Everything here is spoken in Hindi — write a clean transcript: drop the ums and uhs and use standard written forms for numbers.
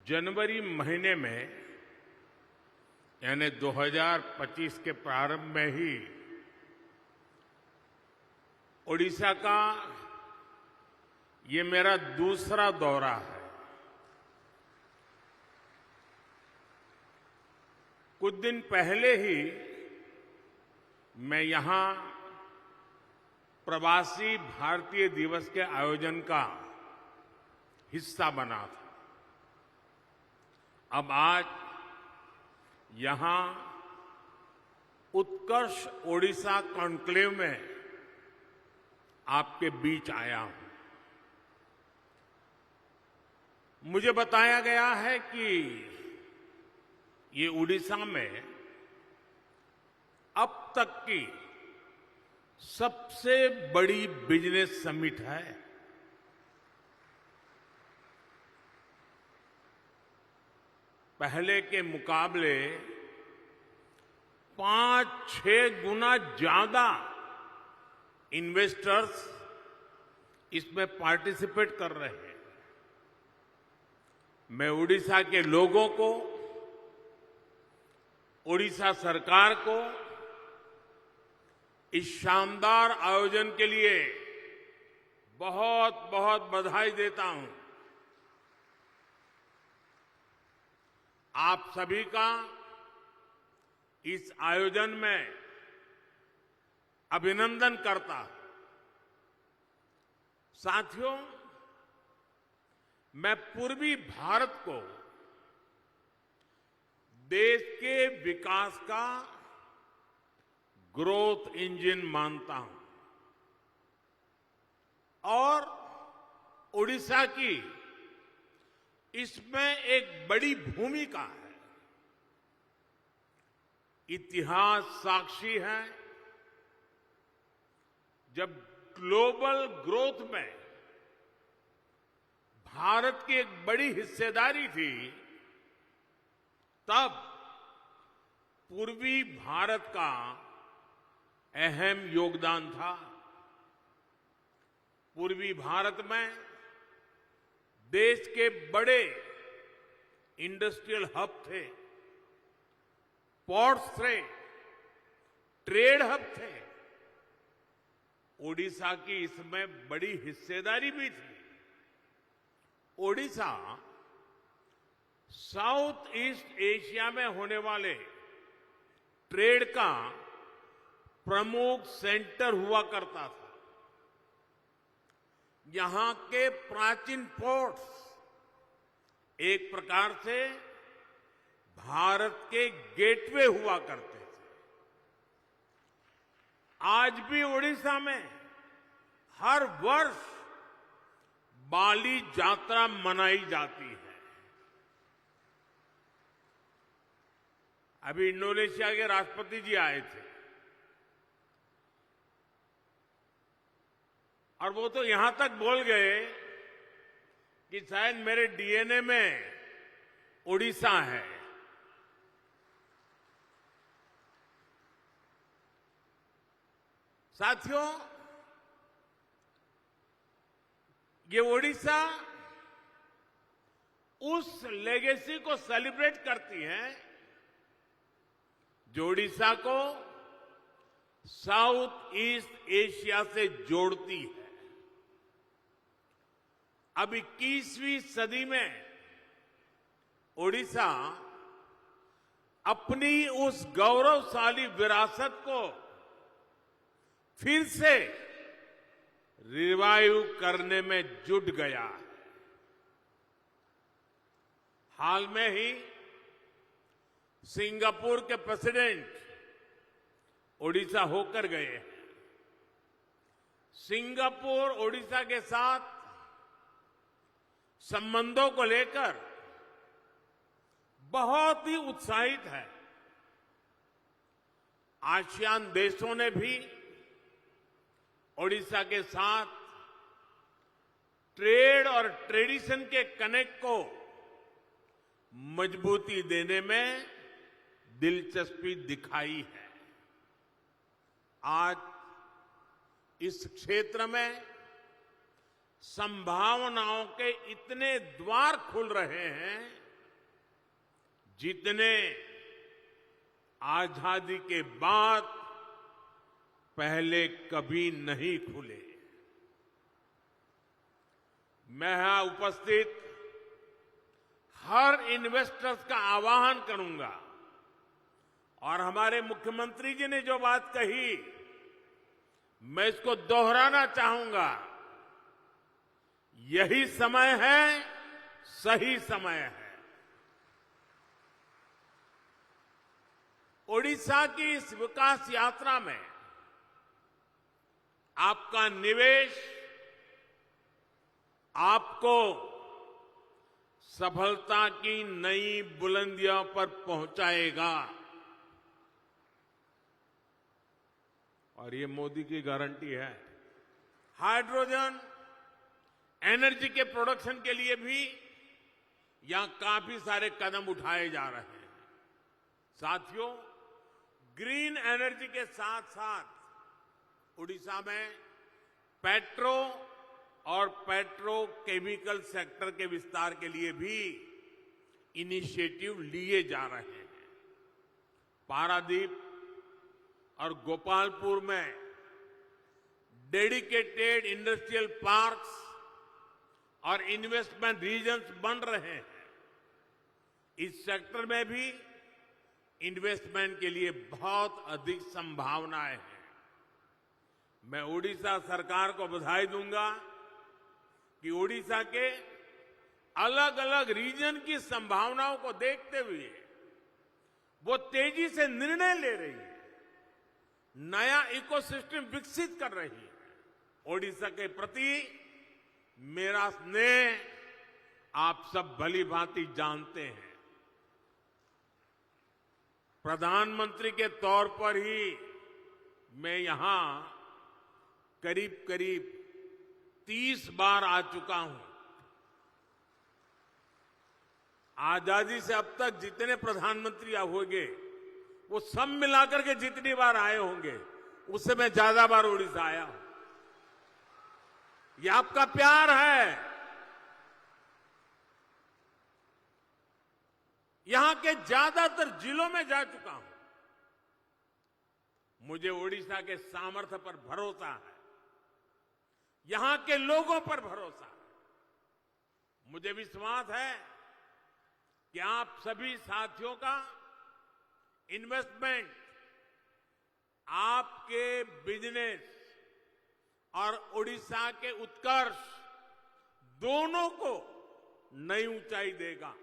जनवरी महीने में यानी 2025 के प्रारंभ में ही ओडिशा का ये मेरा दूसरा दौरा है। कुछ दिन पहले ही मैं यहां प्रवासी भारतीय दिवस के आयोजन का हिस्सा बना था। अब आज यहां उत्कर्ष ओडिशा कॉन्क्लेव में आपके बीच आया हूं। मुझे बताया गया है कि ये ओडिशा में अब तक की सबसे बड़ी बिजनेस समिट है। पहले के मुकाबले 5-6 गुना ज्यादा इन्वेस्टर्स इसमें पार्टिसिपेट कर रहे हैं। मैं ओडिशा के लोगों को, ओडिशा सरकार को इस शानदार आयोजन के लिए बहुत बहुत बधाई देता हूं। आप सभी का इस आयोजन में अभिनंदन करता हूं। साथियों, मैं पूर्वी भारत को देश के विकास का ग्रोथ इंजन मानता हूं और ओडिशा की इसमें एक बड़ी भूमिका है। इतिहास साक्षी है, जब ग्लोबल ग्रोथ में भारत की एक बड़ी हिस्सेदारी थी, तब पूर्वी भारत का अहम योगदान था। पूर्वी भारत में देश के बड़े इंडस्ट्रियल हब थे, पोर्ट्स थे, ट्रेड हब थे। ओडिशा की इसमें बड़ी हिस्सेदारी भी थी। ओडिशा साउथ ईस्ट एशिया में होने वाले ट्रेड का प्रमुख सेंटर हुआ करता था। यहां के प्राचीन पोर्ट्स एक प्रकार से भारत के गेटवे हुआ करते थे। आज भी ओडिशा में हर वर्ष बाली यात्रा मनाई जाती है। अभी इंडोनेशिया के राष्ट्रपति जी आए थे और वो तो यहां तक बोल गए कि शायद मेरे डीएनए में ओडिशा है। साथियों, ये ओडिशा उस लेगेसी को सेलिब्रेट करती है जो ओडिशा को साउथ ईस्ट एशिया से जोड़ती है। अब 21वीं सदी में ओडिशा अपनी उस गौरवशाली विरासत को फिर से रिवाइव करने में जुट गया है। हाल में ही सिंगापुर के प्रेसिडेंट ओडिशा होकर गए हैं। सिंगापुर ओडिशा के साथ संबंधों को लेकर बहुत ही उत्साहित है। आसियान देशों ने भी ओडिशा के साथ ट्रेड और ट्रेडिशन के कनेक्ट को मजबूती देने में दिलचस्पी दिखाई है। आज इस क्षेत्र में संभावनाओं के इतने द्वार खुल रहे हैं जितने आजादी के बाद पहले कभी नहीं खुले। मैं यहां उपस्थित हर इन्वेस्टर्स का आह्वान करूंगा और हमारे मुख्यमंत्री जी ने जो बात कही मैं इसको दोहराना चाहूंगा। यही समय है, सही समय है। ओडिशा की इस विकास यात्रा में आपका निवेश आपको सफलता की नई बुलंदियों पर पहुंचाएगा और ये मोदी की गारंटी है। हाइड्रोजन एनर्जी के प्रोडक्शन के लिए भी यहां काफी सारे कदम उठाए जा रहे हैं। साथियों, ग्रीन एनर्जी के साथ साथ उड़ीसा में पेट्रो और पेट्रोकेमिकल सेक्टर के विस्तार के लिए भी इनिशिएटिव लिए जा रहे हैं। पारादीप और गोपालपुर में डेडिकेटेड इंडस्ट्रियल पार्क्स और इन्वेस्टमेंट रीजन्स बन रहे हैं। इस सेक्टर में भी इन्वेस्टमेंट के लिए बहुत अधिक संभावनाएं हैं। मैं ओडिशा सरकार को बधाई दूंगा कि ओडिशा के अलग अलग रीजन की संभावनाओं को देखते हुए वो तेजी से निर्णय ले रही है, नया इकोसिस्टम विकसित कर रही है। ओडिशा के प्रति मेरा स्नेह आप सब भली भांति जानते हैं। प्रधानमंत्री के तौर पर ही मैं यहां करीब करीब 30 बार आ चुका हूं। आजादी से अब तक जितने प्रधानमंत्री होंगे वो सब मिलाकर के जितनी बार आए होंगे उससे मैं ज्यादा बार उड़ीसा आया हूं। ये आपका प्यार है। यहां के ज्यादातर जिलों में जा चुका हूं। मुझे ओडिशा के सामर्थ्य पर भरोसा है, यहां के लोगों पर भरोसा है। मुझे विश्वास है कि आप सभी साथियों का इन्वेस्टमेंट आपके बिजनेस और ओडिशा के उत्कर्ष दोनों को नई ऊंचाई देगा।